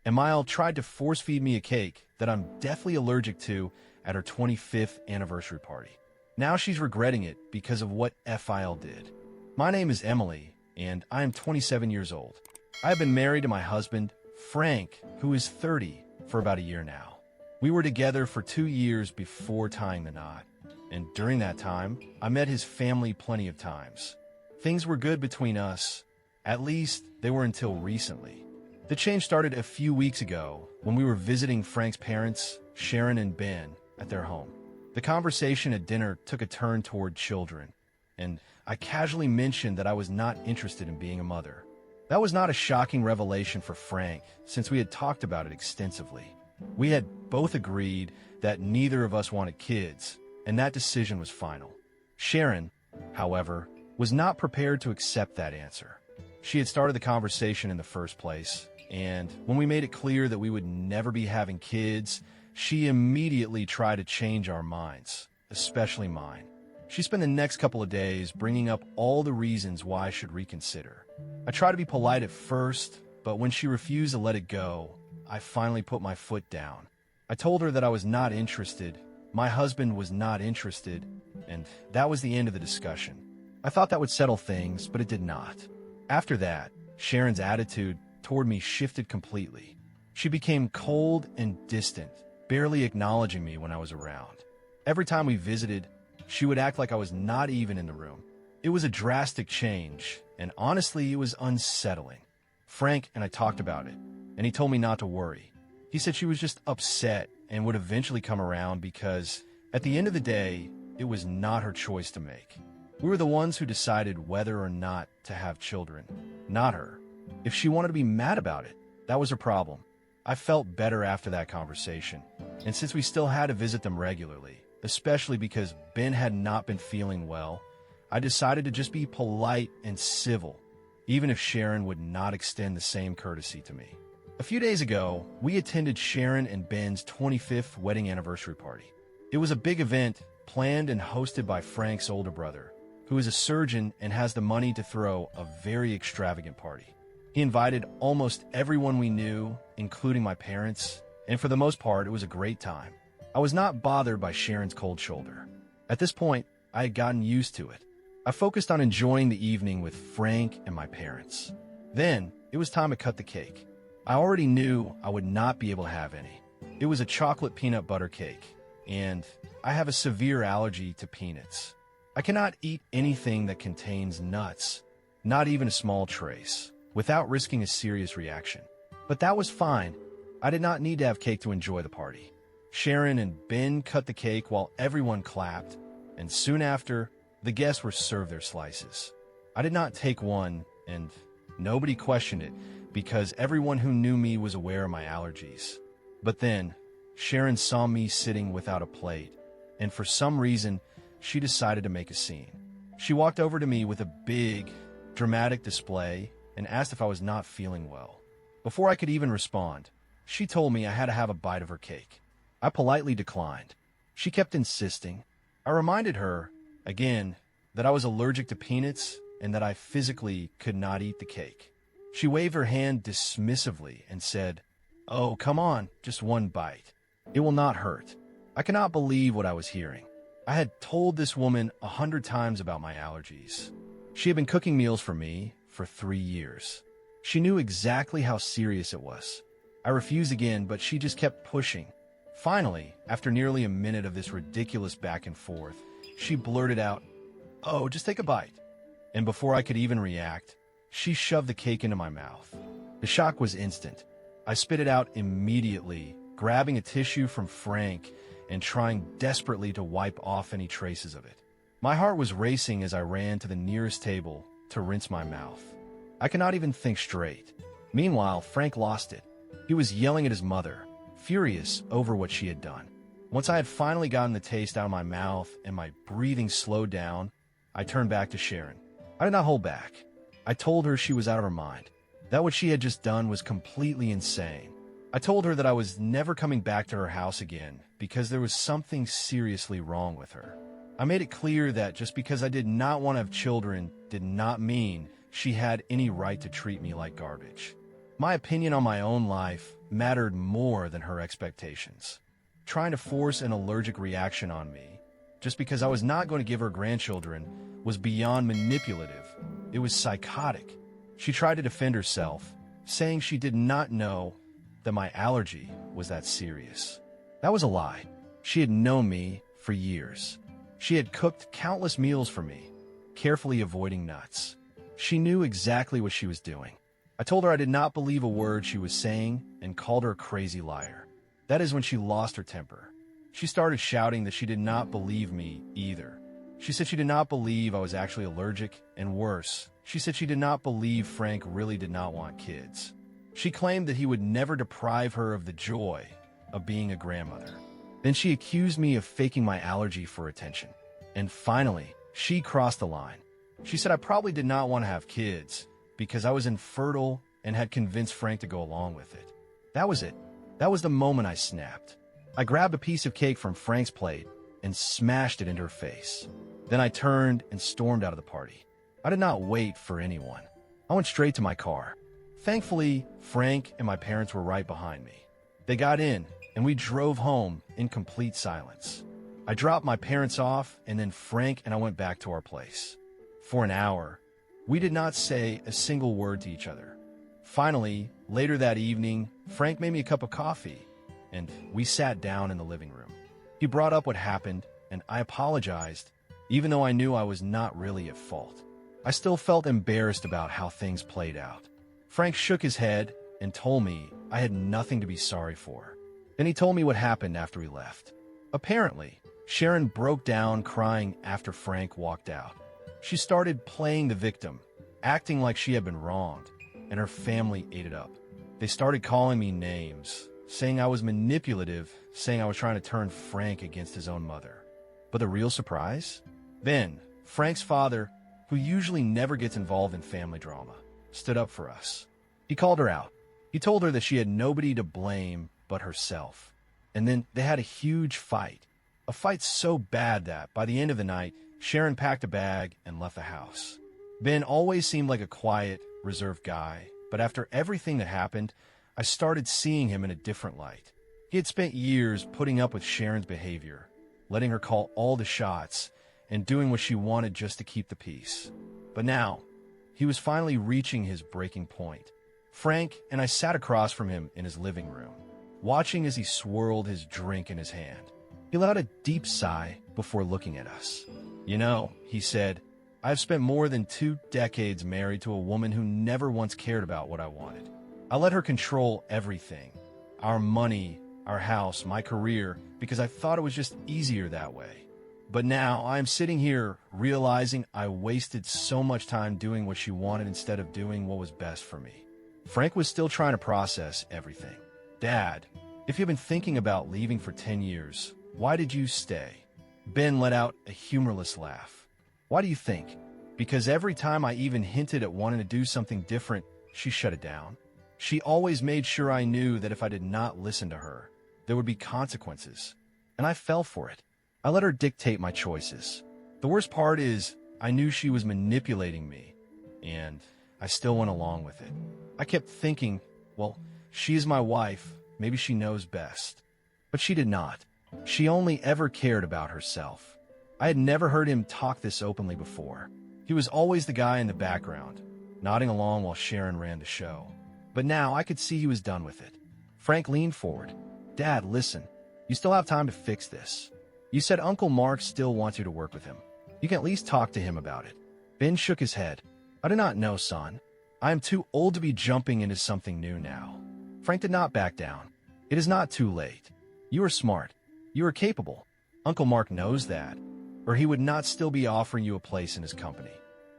and Mile tried to force feed me a cake that I'm deathly allergic to at her 25th anniversary party. Now she's regretting it because of what FIL did. My name is Emily, and I am 27 years old. I have been married to my husband, Frank, who is 30, for about a year now. We were together for 2 years before tying the knot, and during that time, I met his family plenty of times. Things were good between us. At least, they were until recently. The change started a few weeks ago when we were visiting Frank's parents, Sharon and Ben, at their home. The conversation at dinner took a turn toward children, and I casually mentioned that I was not interested in being a mother. That was not a shocking revelation for Frank, since we had talked about it extensively. We had both agreed that neither of us wanted kids, and that decision was final. Sharon, however, was not prepared to accept that answer. She had started the conversation in the first place, and when we made it clear that we would never be having kids, she immediately tried to change our minds, especially mine. She spent the next couple of days bringing up all the reasons why I should reconsider. I tried to be polite at first, but when she refused to let it go, I finally put my foot down. I told her that I was not interested, my husband was not interested, and that was the end of the discussion. I thought that would settle things, but it did not. After that, Sharon's attitude toward me shifted completely. She became cold and distant, barely acknowledging me when I was around. Every time we visited, she would act like I was not even in the room. It was a drastic change, and honestly, it was unsettling. Frank and I talked about it, and he told me not to worry. He said she was just upset and would eventually come around because, at the end of the day, it was not her choice to make. We were the ones who decided whether or not to have children, not her. If she wanted to be mad about it, that was her problem. I felt better after that conversation, and since we still had to visit them regularly, especially because Ben had not been feeling well, I decided to just be polite and civil, even if Sharon would not extend the same courtesy to me. A few days ago, we attended Sharon and Ben's 25th wedding anniversary party. It was a big event planned and hosted by Frank's older brother, who is a surgeon and has the money to throw a very extravagant party. He invited almost everyone we knew, including my parents, and for the most part, it was a great time. I was not bothered by Sharon's cold shoulder. At this point, I had gotten used to it. I focused on enjoying the evening with Frank and my parents. Then, it was time to cut the cake. I already knew I would not be able to have any. It was a chocolate peanut butter cake, and I have a severe allergy to peanuts. I cannot eat anything that contains nuts, not even a small trace, without risking a serious reaction. But that was fine. I did not need to have cake to enjoy the party. Sharon and Ben cut the cake while everyone clapped, and soon after, the guests were served their slices. I did not take one, and nobody questioned it, because everyone who knew me was aware of my allergies. But then, Sharon saw me sitting without a plate, and for some reason, she decided to make a scene. She walked over to me with a big, dramatic display and asked if I was not feeling well. Before I could even respond, she told me I had to have a bite of her cake. I politely declined. She kept insisting. I reminded her, again, that I was allergic to peanuts and that I physically could not eat the cake. She waved her hand dismissively and said, "Oh, come on, just one bite. It will not hurt." I cannot believe what I was hearing. I had told this woman 100 times about my allergies. She had been cooking meals for me for 3 years. She knew exactly how serious it was. I refused again, but she just kept pushing. Finally, after nearly a minute of this ridiculous back and forth, she blurted out, "Oh, just take a bite." And before I could even react, she shoved the cake into my mouth. The shock was instant. I spit it out immediately, grabbing a tissue from Frank and trying desperately to wipe off any traces of it. My heart was racing as I ran to the nearest table to rinse my mouth. I could not even think straight. Meanwhile, Frank lost it. He was yelling at his mother, furious over what she had done. Once I had finally gotten the taste out of my mouth and my breathing slowed down, I turned back to Sharon. I did not hold back. I told her she was out of her mind, that what she had just done was completely insane. I told her that I was never coming back to her house again because there was something seriously wrong with her. I made it clear that just because I did not want to have children did not mean she had any right to treat me like garbage. My opinion on my own life mattered more than her expectations. Trying to force an allergic reaction on me, just because I was not going to give her grandchildren, was beyond manipulative. It was psychotic. She tried to defend herself, saying she did not know that my allergy was that serious. That was a lie. She had known me for years. She had cooked countless meals for me, carefully avoiding nuts. She knew exactly what she was doing. I told her I did not believe a word she was saying and called her a crazy liar. That is when she lost her temper. She started shouting that she did not believe me either. She said she did not believe I was actually allergic, and worse, she said she did not believe Frank really did not want kids. She claimed that he would never deprive her of the joy of being a grandmother. Then she accused me of faking my allergy for attention. And finally, she crossed the line. She said I probably did not want to have kids because I was infertile and had convinced Frank to go along with it. That was it. That was the moment I snapped. I grabbed a piece of cake from Frank's plate and smashed it into her face. Then I turned and stormed out of the party. I did not wait for anyone. I went straight to my car. Thankfully, Frank and my parents were right behind me. They got in, and we drove home in complete silence. I dropped my parents off, and then Frank and I went back to our place. For an hour, we did not say a single word to each other. Finally, later that evening, Frank made me a cup of coffee, and we sat down in the living room. He brought up what happened, and I apologized, even though I knew I was not really at fault. I still felt embarrassed about how things played out. Frank shook his head and told me I had nothing to be sorry for. Then he told me what happened after we left. Apparently, Sharon broke down crying after Frank walked out. She started playing the victim, acting like she had been wronged, and her family ate it up. They started calling me names, saying I was manipulative, saying I was trying to turn Frank against his own mother. But the real surprise? Then, Frank's father, who usually never gets involved in family drama, stood up for us. He called her out. He told her that she had nobody to blame but herself. And then they had a huge fight. A fight so bad that, by the end of the night, Sharon packed a bag and left the house. Ben always seemed like a quiet, reserved guy, but after everything that happened, I started seeing him in a different light. He had spent years putting up with Sharon's behavior, letting her call all the shots, and doing what she wanted just to keep the peace. But now, he was finally reaching his breaking point. Frank and I sat across from him in his living room, watching as he swirled his drink in his hand. He let out a deep sigh before looking at us. "You know," he said, "I've spent more than 2 decades married to a woman who never once cared about what I wanted. I let her control everything. Our money, our house, my career, because I thought it was just easier that way. But now I'm sitting here realizing I wasted so much time doing what she wanted instead of doing what was best for me." Frank was still trying to process everything. "Dad, if you've been thinking about leaving for 10 years, why did you stay?" Ben let out a humorless laugh. "Why do you think?" "Because every time I even hinted at wanting to do something different, she shut it down. She always made sure I knew that if I did not listen to her, there would be consequences. And I fell for it. I let her dictate my choices. The worst part is, I knew she was manipulating me, and I still went along with it. I kept thinking, well, she is my wife, maybe she knows best. But she did not. She only ever cared about herself. I had never heard him talk this openly before. He was always the guy in the background, nodding along while Sharon ran the show. But now I could see he was done with it. Frank leaned forward. "Dad, listen. You still have time to fix this. You said Uncle Mark still wants you to work with him. You can at least talk to him about it." Ben shook his head. "I do not know, son. I am too old to be jumping into something new now." Frank did not back down. "It is not too late. You are smart. You are capable. Uncle Mark knows that, or he would not still be offering you a place in his company.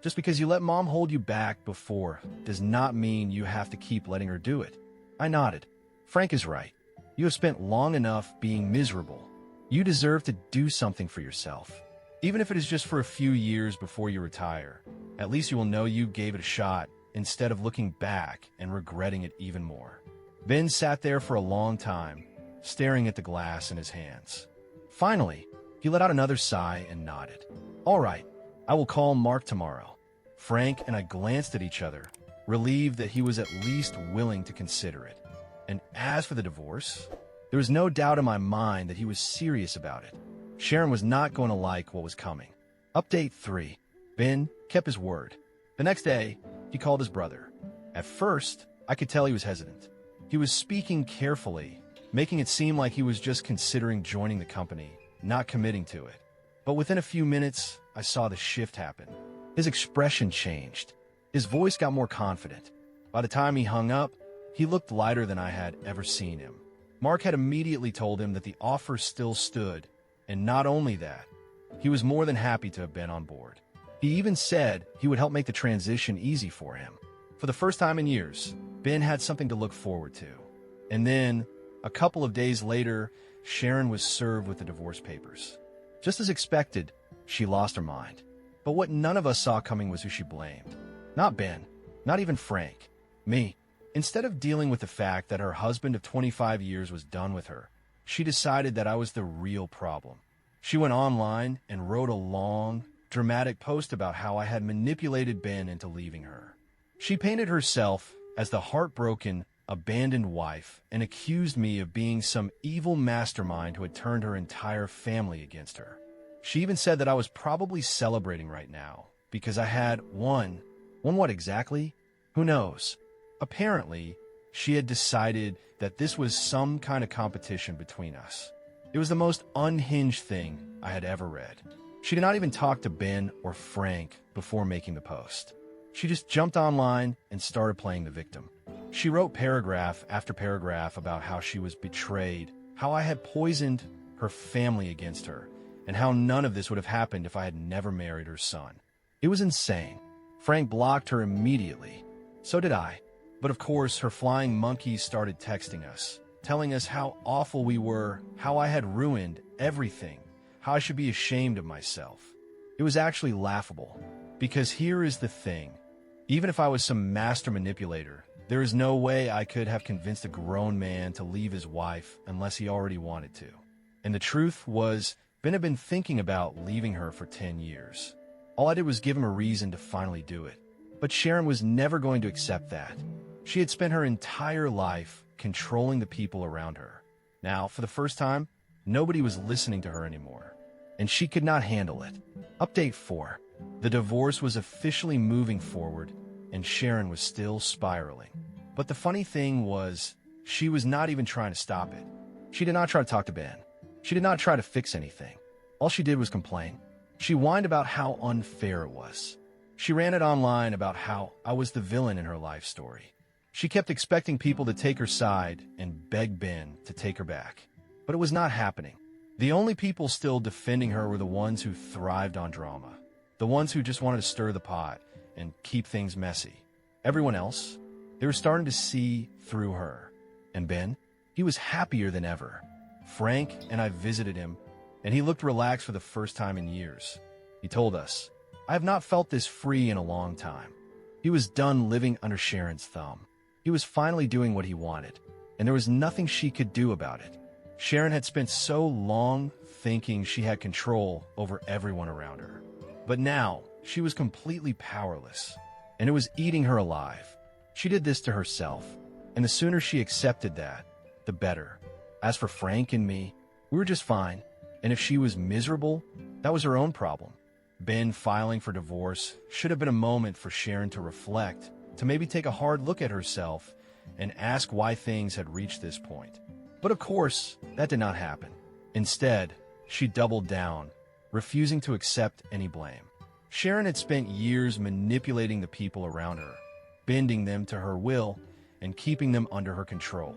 Just because you let Mom hold you back before does not mean you have to keep letting her do it." I nodded. Frank is right. You have spent long enough being miserable. You deserve to do something for yourself. Even if it is just for a few years before you retire, at least you will know you gave it a shot instead of looking back and regretting it even more. Ben sat there for a long time, staring at the glass in his hands. Finally, he let out another sigh and nodded. "All right, I will call Mark tomorrow." Frank and I glanced at each other, relieved that he was at least willing to consider it. And as for the divorce, there was no doubt in my mind that he was serious about it. Sharon was not going to like what was coming. Update 3. Ben kept his word. The next day, he called his brother. At first, I could tell he was hesitant. He was speaking carefully, making it seem like he was just considering joining the company, not committing to it. But within a few minutes, I saw the shift happen. His expression changed. His voice got more confident. By the time he hung up, he looked lighter than I had ever seen him. Mark had immediately told him that the offer still stood, and not only that, he was more than happy to have been on board. He even said he would help make the transition easy for him. For the first time in years, Ben had something to look forward to. And then, a couple of days later, Sharon was served with the divorce papers. Just as expected, she lost her mind. But what none of us saw coming was who she blamed. Not Ben, not even Frank, me. Instead of dealing with the fact that her husband of 25 years was done with her, she decided that I was the real problem. She went online and wrote a long, dramatic post about how I had manipulated Ben into leaving her. She painted herself as the heartbroken, abandoned wife and accused me of being some evil mastermind who had turned her entire family against her. She even said that I was probably celebrating right now because I had won. Won what exactly? Who knows? Apparently, she had decided that this was some kind of competition between us. It was the most unhinged thing I had ever read. She did not even talk to Ben or Frank before making the post. She just jumped online and started playing the victim. She wrote paragraph after paragraph about how she was betrayed, how I had poisoned her family against her, and how none of this would have happened if I had never married her son. It was insane. Frank blocked her immediately. So did I. But of course, her flying monkeys started texting us, telling us how awful we were, how I had ruined everything, how I should be ashamed of myself. It was actually laughable, because here is the thing. Even if I was some master manipulator, there is no way I could have convinced a grown man to leave his wife unless he already wanted to. And the truth was, Ben had been thinking about leaving her for 10 years. All I did was give him a reason to finally do it. But Sharon was never going to accept that. She had spent her entire life controlling the people around her. Now, for the first time, nobody was listening to her anymore, and she could not handle it. Update 4. The divorce was officially moving forward, and Sharon was still spiraling. But the funny thing was, she was not even trying to stop it. She did not try to talk to Ben. She did not try to fix anything. All she did was complain. She whined about how unfair it was. She ran it online about how I was the villain in her life story. She kept expecting people to take her side and beg Ben to take her back. But it was not happening. The only people still defending her were the ones who thrived on drama. The ones who just wanted to stir the pot and keep things messy. Everyone else, they were starting to see through her. And Ben, he was happier than ever. Frank and I visited him, and he looked relaxed for the first time in years. He told us, "I have not felt this free in a long time." He was done living under Sharon's thumb. He was finally doing what he wanted, and there was nothing she could do about it. Sharon had spent so long thinking she had control over everyone around her. But now, she was completely powerless, and it was eating her alive. She did this to herself, and the sooner she accepted that, the better. As for Frank and me, we were just fine, and if she was miserable, that was her own problem. Ben filing for divorce should have been a moment for Sharon to reflect, to maybe take a hard look at herself and ask why things had reached this point. But of course, that did not happen. Instead, she doubled down, refusing to accept any blame. Sharon had spent years manipulating the people around her, bending them to her will and keeping them under her control.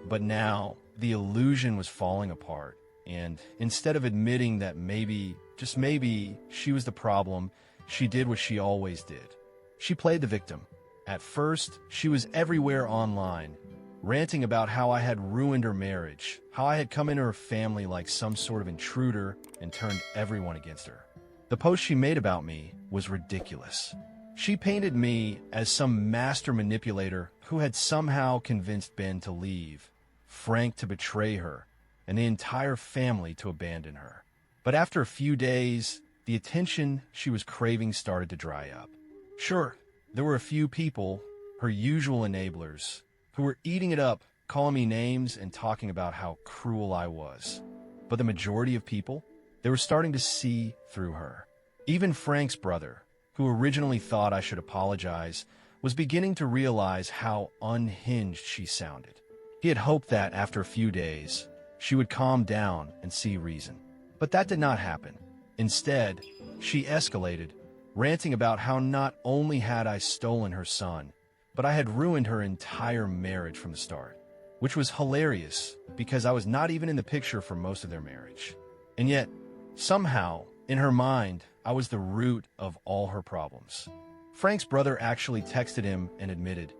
But now, the illusion was falling apart, and instead of admitting that maybe, just maybe, she was the problem, she did what she always did. She played the victim. At first, she was everywhere online, ranting about how I had ruined her marriage, how I had come into her family like some sort of intruder and turned everyone against her. The post she made about me was ridiculous. She painted me as some master manipulator who had somehow convinced Ben to leave, Frank to betray her, and the entire family to abandon her. But after a few days, the attention she was craving started to dry up. Sure, there were a few people, her usual enablers, who were eating it up calling me names and talking about how cruel I was. But the majority of people, they were starting to see through her. Even Frank's brother, who originally thought I should apologize, was beginning to realize how unhinged she sounded. He had hoped that after a few days, she would calm down and see reason. But that did not happen. Instead, she escalated, ranting about how not only had I stolen her son, but I had ruined her entire marriage from the start, which was hilarious because I was not even in the picture for most of their marriage. And yet, somehow, in her mind, I was the root of all her problems. Frank's brother actually texted him and admitted,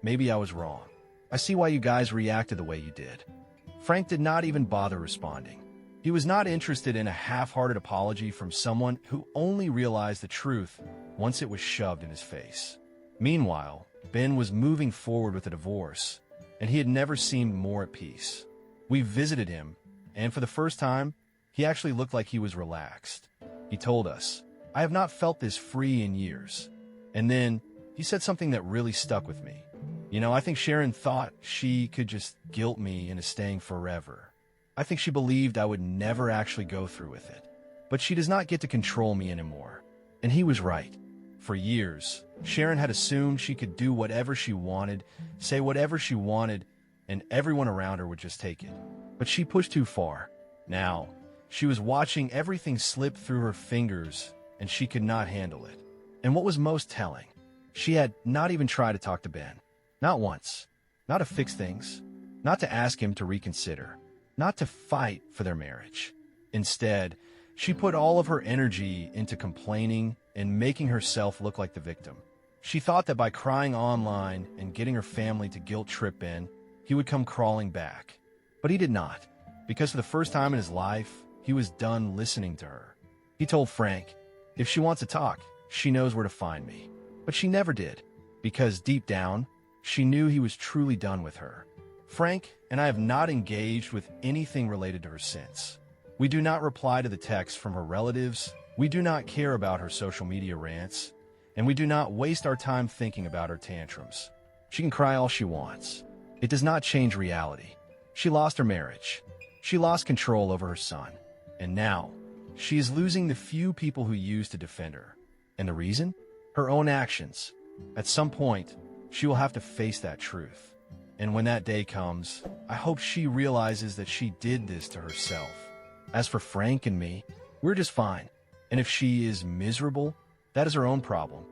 "Maybe I was wrong. I see why you guys reacted the way you did." Frank did not even bother responding. He was not interested in a half-hearted apology from someone who only realized the truth once it was shoved in his face. Meanwhile, Ben was moving forward with a divorce, and he had never seemed more at peace. We visited him, and for the first time, he actually looked like he was relaxed. He told us, "I have not felt this free in years." And then he said something that really stuck with me. I think Sharon thought she could just guilt me into staying forever. I think she believed I would never actually go through with it. But she does not get to control me anymore. And he was right. For years, Sharon had assumed she could do whatever she wanted, say whatever she wanted, and everyone around her would just take it. But she pushed too far. Now, she was watching everything slip through her fingers, and she could not handle it. And what was most telling, she had not even tried to talk to Ben. Not once. Not to fix things. Not to ask him to reconsider. Not to fight for their marriage. Instead, she put all of her energy into complaining and making herself look like the victim. She thought that by crying online and getting her family to guilt trip Ben, he would come crawling back. But he did not, because for the first time in his life, he was done listening to her. He told Frank, if she wants to talk, she knows where to find me. But she never did, because deep down, she knew he was truly done with her. Frank and I have not engaged with anything related to her since. We do not reply to the texts from her relatives, we do not care about her social media rants, and we do not waste our time thinking about her tantrums. She can cry all she wants. It does not change reality. She lost her marriage. She lost control over her son. And now, she is losing the few people who used to defend her. And the reason? Her own actions. At some point, she will have to face that truth. And when that day comes, I hope she realizes that she did this to herself. As for Frank and me, we're just fine. And if she is miserable, that is her own problem.